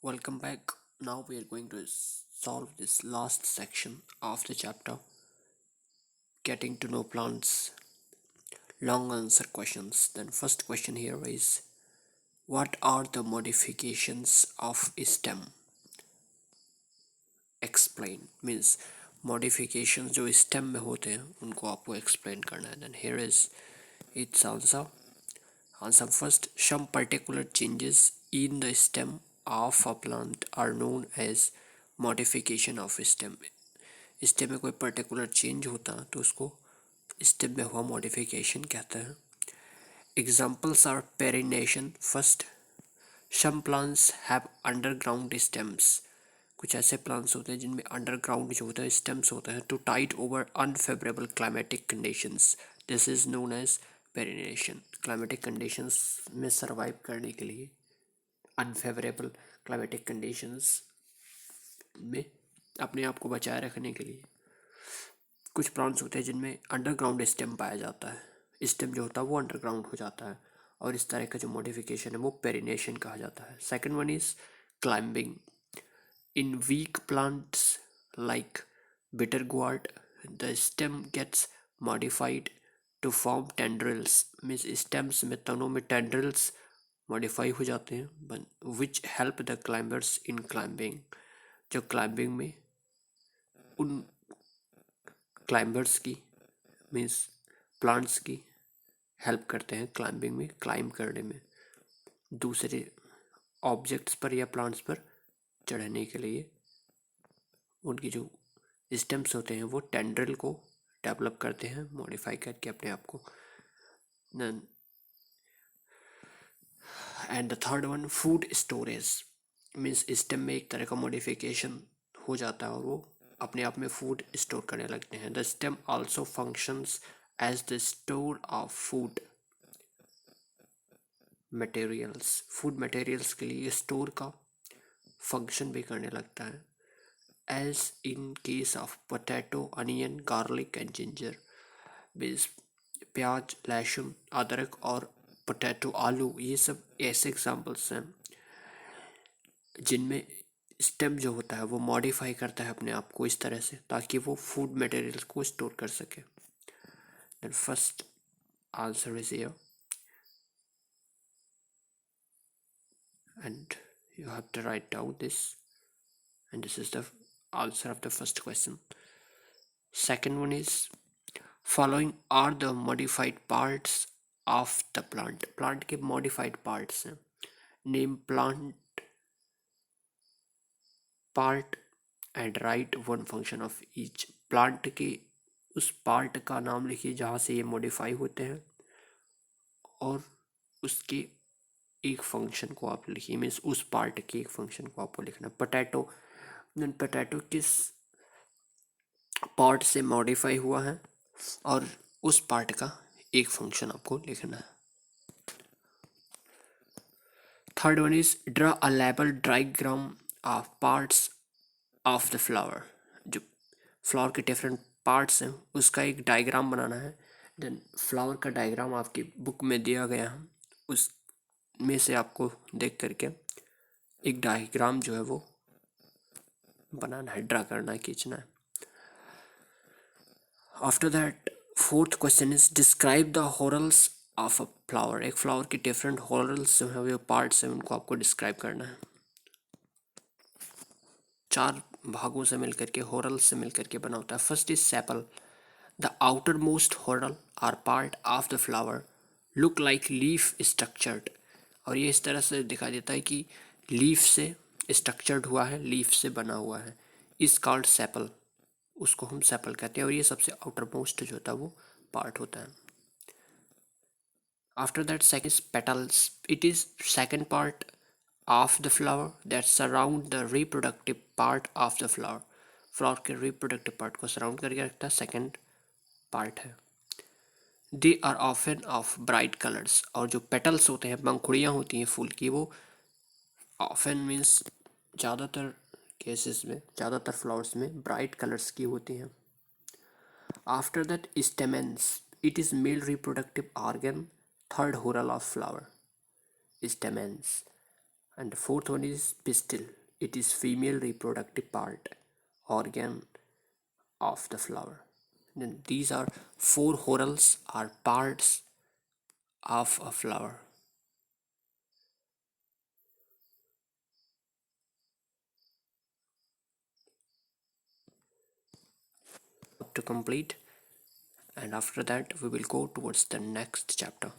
Welcome back. Now we are going to solve this last section of the chapter Getting to Know Plants. Long answer questions. Then, first question here is what are the modifications of stem? Explain means modifications जो stem में होते हैं उनको आपको explain करना है. Then here is its answer. Answer first. Some particular changes in the stem of a plant are known as modification of stem. Stem में कोई पर्टिकुलर चेंज होता है तो उसको स्टेम में हुआ मॉडिफिकेशन कहते हैं. Examples are perennation. First, some plants have underground stems. कुछ ऐसे प्लांट्स होते हैं जिनमें अंडरग्राउंड जो होता है स्टेम्स होते हैं to tide over unfavourable climatic conditions. This is known as perennation. Climatic conditions में सर्वाइव करने के लिए अनफेवरेबल क्लाइमेटिक कंडीशंस में अपने आप को बचाए रखने के लिए कुछ प्लांट्स होते हैं जिनमें अंडरग्राउंड स्टेम पाया जाता है. स्टेम जो होता है वो अंडरग्राउंड हो जाता है और इस तरह का जो मॉडिफिकेशन है वो पेरिनेशन कहा जाता है. Second one is climbing. In weak plants like bitter gourd the stem gets modified to form tendrils. Means stems में तनों में टेंड्रिल्स मॉडिफाई हो जाते हैं which help the climbers in climbing. जो क्लाइंबिंग में उन क्लाइंबर्स की मीन्स प्लांट्स की हेल्प करते हैं क्लाइंबिंग में, क्लाइंब करने में, दूसरे ऑब्जेक्ट्स पर या प्लांट्स पर चढ़ने के लिए. उनकी जो स्टेम्स होते हैं वो टेंड्रिल को डेवलप करते हैं मॉडिफाई करके अपने आप को. And the third one food storage. Means stem में एक तरह का मॉडिफिकेशन हो जाता है और वो अपने आप में फूड स्टोर करने लगते हैं. The stem also functions as the store of food materials. Food materials के लिए स्टोर का फंक्शन भी करने लगता है. As in case of potato, onion, garlic and ginger. Means प्याज, लहसुन, अदरक और पोटैटो, आलू, ये सब ऐसे एग्जाम्पल्स हैं जिनमें स्टेम जो होता है वो मॉडिफाई करता है अपने आप को इस तरह से ताकि वो फूड मटेरियल्स को स्टोर कर सके. Then first answer is here and you have to write down this, and this is the answer of the first question. Second one is following are the modified parts of the plant. Plant के modified parts हैं. Name plant part and write one function of each. Plant के उस part का नाम लिखिए जहाँ से ये modify होते हैं और उसके एक फंक्शन को आप लिखिए. मीन्स उस पार्ट के एक फंक्शन को आपको लिखना. पोटैटो, पोटैटो किस पार्ट से मॉडिफाई हुआ है और उस पार्ट का एक फंक्शन आपको लिखना है. Third one is draw a label diagram of parts of the flower. जो फ्लावर के डिफरेंट पार्ट्स हैं उसका एक डायग्राम बनाना है. देन फ्लावर का डायग्राम आपकी बुक में दिया गया है, उस में से आपको देख करके एक डायग्राम जो है वो बनाना है, ड्रा करना है, खींचना है. After that fourth question is describe the whorls of a flower. एक फ्लावर के डिफरेंट हॉरल्स जो है वो पार्ट्स हैं उनको आपको डिस्क्राइब करना है. चार भागों से मिलकर के, हॉरल्स से मिलकर के बना होता है. First is sepal. The outermost whorl are part of the flower look like leaf structured. और ये इस तरह से दिखाई देता है कि लीफ से स्ट्रक्चर्ड हुआ है, लीफ से बना हुआ है. इस कॉल्ड सेपल, उसको हम सेपल कहते हैं और ये सबसे आउटर मोस्ट जो होता है वो पार्ट होता है. After that second is petals. It is second part of the flower that surround the reproductive part of the flower. Flower के रिप्रोडक्टिव पार्ट को सराउंड करके रखता है, सेकंड पार्ट है. They are often of bright colours. और जो petals होते हैं, पंखुड़ियाँ होती हैं फूल की, वो ऑफन मीन्स ज़्यादातर केसेस में, ज़्यादातर फ्लावर्स में ब्राइट कलर्स की होती हैं. After that stamens. It is male reproductive organ, third whorl of flower. Stamens And the fourth one is pistil. It is female reproductive part, organ of the flower. Then these are four whorls are parts of a flower. To complete, and after that we will go towards the next chapter.